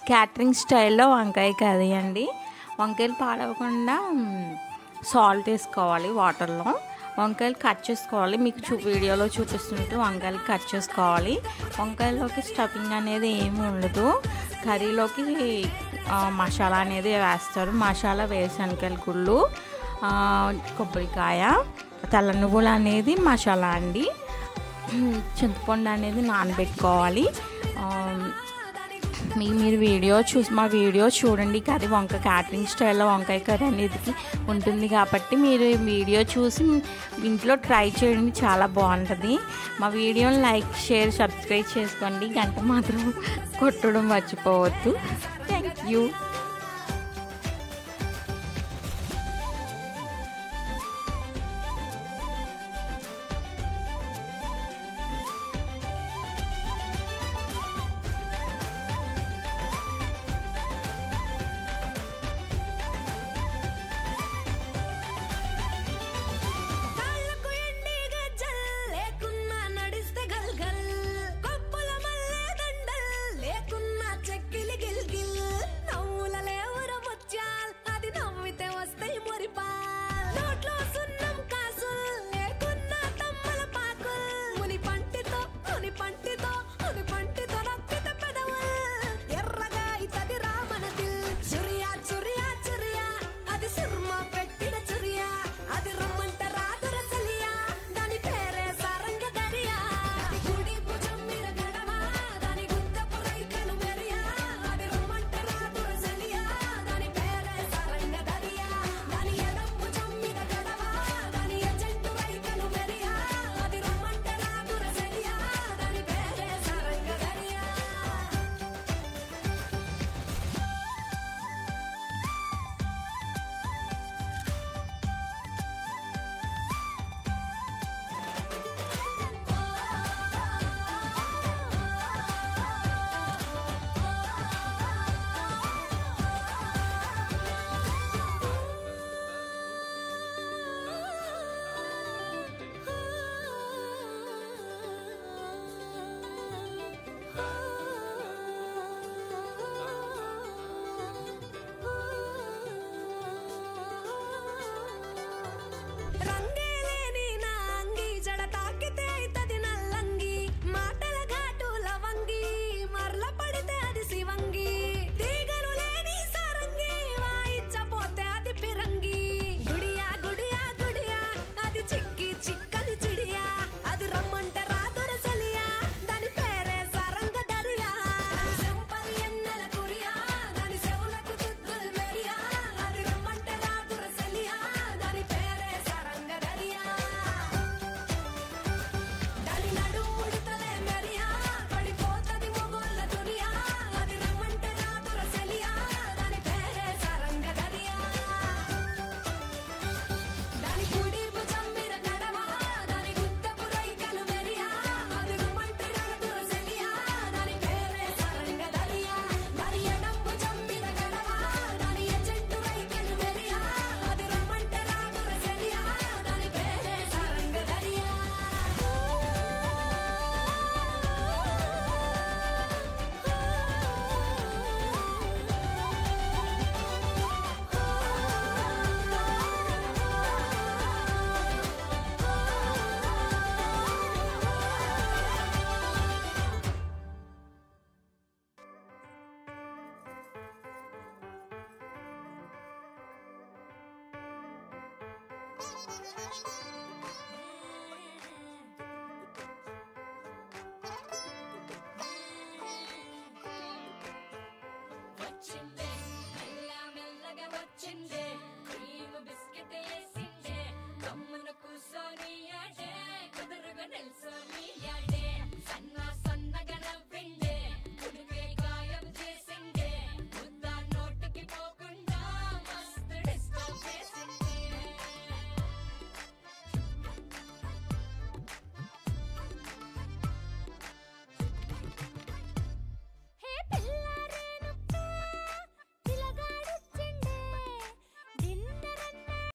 Catering స్టైల్లో వంకాయ curry అండి. వంకాయలు పాడవకుండా సాల్ట్ వేసుకోవాలి వాటర్లో. వంకాయలు కట్ చేసుకోవాలి. మీకు వీడియోలో చూపిస్తున్నట్టు వంకాయలు కట్ చేసుకోవాలి. వంకాయలోకి స్టఫింగ్ అనేది ఏమి ఉండదు. కర్రీలోకి మసాలా అనేది వేస్తారు. మసాలా వేరుశనగల గుళ్ళు, కొబ్బరికాయ, తెల్ల నువ్వులు అనేది మసాలా అండి. చింతపండు అనేది నానబెట్టుకోవాలి. మీరు మా వీడియో చూడండి. కర్రీ క్యాటరింగ్ స్టైల్లో వంకాయ కర్రీ అనేది ఉంటుంది కాబట్టి మీరు వీడియో చూసి ఇంట్లో ట్రై చేయండి, చాలా బాగుంటుంది. మా వీడియోని లైక్, షేర్, సబ్స్క్రైబ్ చేసుకోండి. గంట మాత్రం కొట్టడం మర్చిపోవద్దు. Thank you.